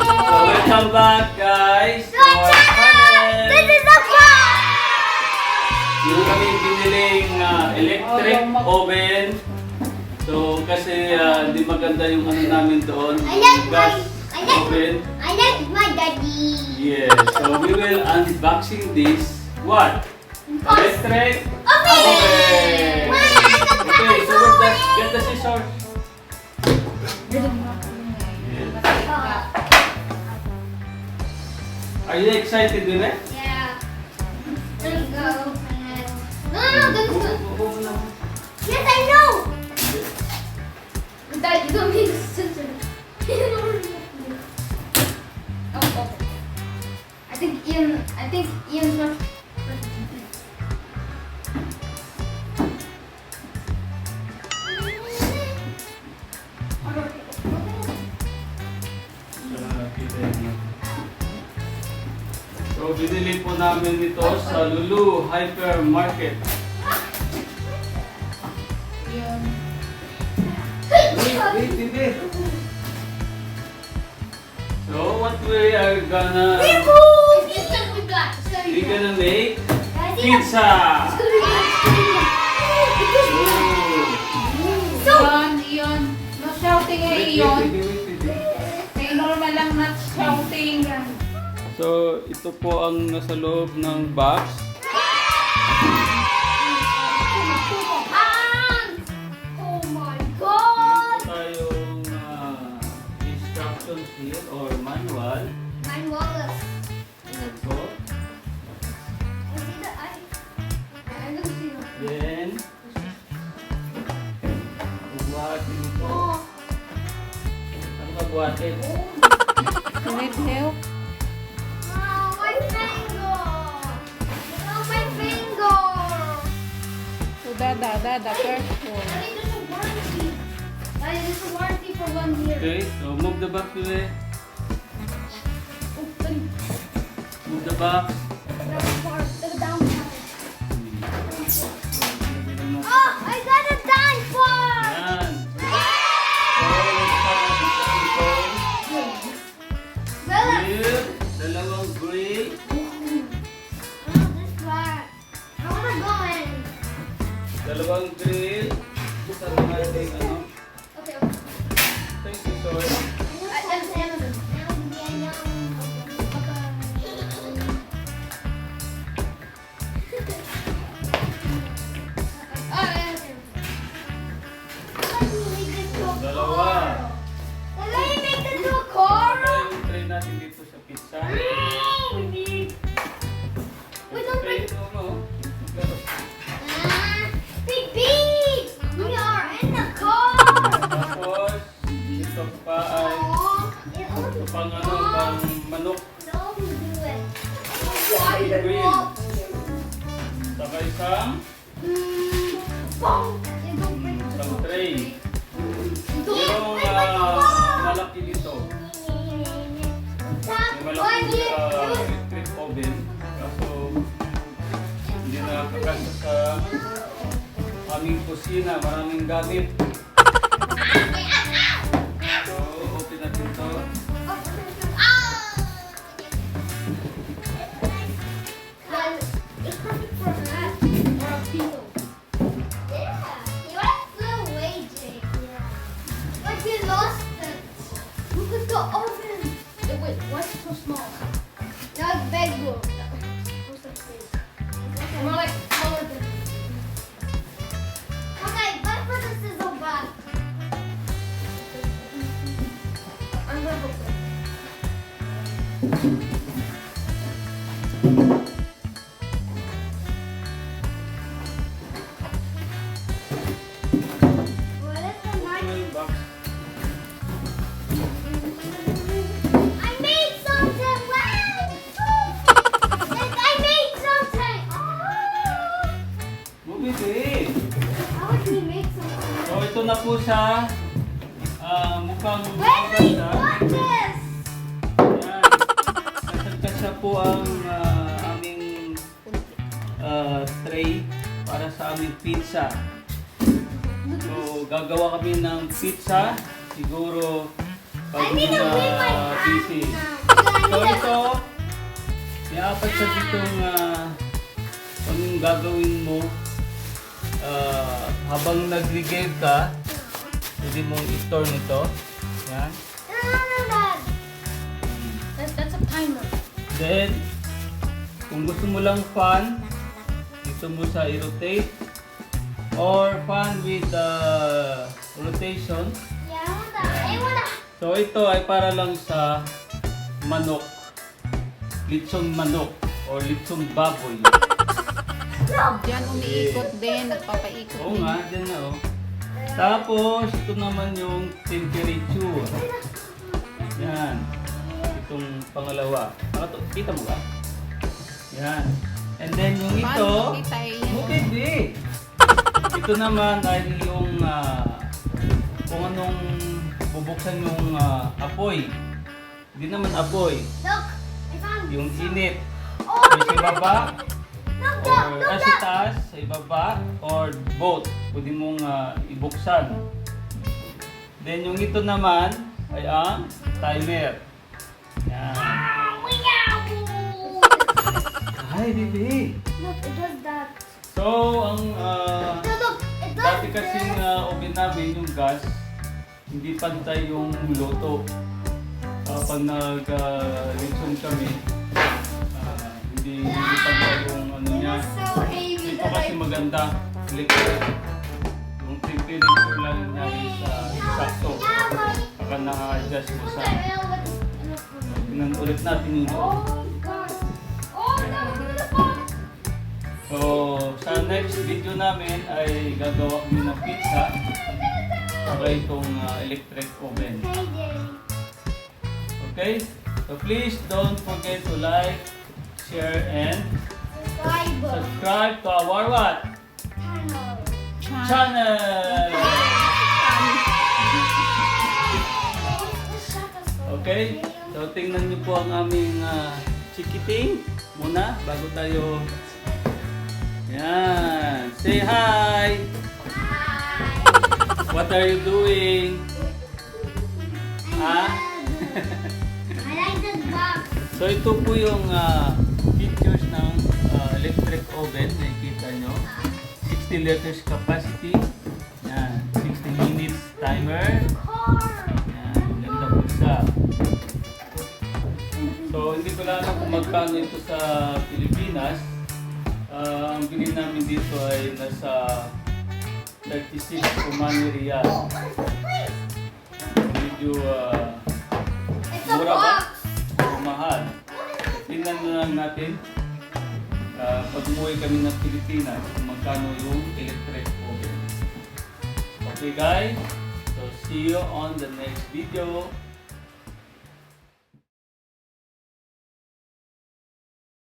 Welcome back, guys, to our channel. This is a box! Yung kami biniling electric oven. So, kasi di maganda yung ano namin doon. Gas oven. I like my daddy. Yes. So, we will unboxing this. What? Electric oven. Okay, so get the scissors. Are you excited with it? Yeah. Let's go. No, that's good. Yes, I know. Dad, you don't need to censor. Oh, okay. I think Ian's not. So, binili po namin ito sa Lulu Hypermarket. Wait. So, what we are gonna... We're gonna make pizza! Iyon. No shouting iyon. May normal lang not shouting. So, ito po ang nasa loob ng box. Oh my Meron God! po tayong instructions here or manual. Mine was. Ayan po. I see the eye. I don't see it. Then, bubuhatin ito. Oh. Ano ka buhatin? You need help? Oh, my finger! Oh, my finger! So, dada, first one. Daddy, there's a warranty. Daddy, there's a warranty for 1 year. Okay, so move the box today. Oh, daddy. Move the box. Down part. The down part. Oh, I got a down part! Yan. So, let's start ito. Well, Here, dalawang gray. this part. I wanna go in. Dalawang grill. Sa natin ano. Okay, okay. Thank you, sir. That's Amazon. Dalawa. Let me make this to a car. Ito yung tray natin dito sa pizza. We need. We don't Tray make. ito mo. Big beat. We are in the car. Tapos, ito pa ay ito pang ano, pang manok. No, we do it. Pang grill. Saka isang isang tray. Yung malaki dito. May malaki electric oven. Kaso, hindi na kakasya sa aming kusina. Maraming gamit. So, open natin ito. It's perfect for a hat or a pillow. Yeah, you are still waiting. Like we lost it. Look at the oven. Wait, why is it so small? Now it's big. What's that big? More like smaller than. Okay, let's put the sizzle back. I'm gonna put it. What is the knife? Ito yung box. I made something! Wow! I made something! Oh! Bumili. How would we make something? So, ito na po siya. Mukhang Wait, maganda. what this? Yan. Kasya po ang aming tray para sa aming pizza. So, gagawa kami ng pizza. Siguro Pag hindi na busy. So ito, may apat sa ditong kung yung gagawin mo habang nag-regale ka, pwede mong i-store nito. Yan. Dad. That's a timer. Then, kung gusto mo lang fan, dito mo sa i-rotate or fan with rotation. Yeah, I wanna. So ito ay para lang sa manok, litsong manok or litsong baboy. Diyan umiikot din, nagpapaikot Oo din. nga, dyan na oh. Tapos, ito naman yung temperature. Yan. Itong pangalawa. Kita mo ba? Yan. And then yung ito, Paano makita yun? hindi. Ito naman ay yung kung anong bubuksan yung apoy. Hindi naman apoy. Look, I found. Yung init. Oh, May sa ibaba, look, or look, sa taas, sa ibaba, or both. Pwede mong ibuksan. Then yung ito naman ay ang timer. Yan. Hi, baby. Look, it does that. So, ang Look, it does dati kasing this. oven namin, yung gas, hindi pantay yung luto. Pag nag-lechon kami, hindi pantay yung ano niya. So heavy Ito that kasi maganda, liquid. Yung temperature lang niya is sakto. Baka na-adjust mo sa... Tingnan ulit natin yung loob. Oh God. Oh no, look at the phone. So, sa next video namin ay gagawa kami ng pizza. Saka itong electric oven. Hey, Daddy. Okay? So please don't forget to like, share, and subscribe to our what? Channel! Okay? So tingnan niyo po ang aming chikiting muna bago tayo... Yan! Say hi! What are you doing? Ha? I like this box. So ito po yung features ng electric oven. Nakikita nyo. 60 liters capacity. Yan. 60 minutes timer. Yan. Ganda po siya. So hindi ko lang kung magkano ito sa Pilipinas. Ang bilhin namin dito ay nasa 36 Omani Riyal. Medyo It's a mura ba? box. O mahal? Tingnan na lang natin pag umuwi kami ng Pilipinas kung magkano yung electric oven. Okay guys, so see you on the next video.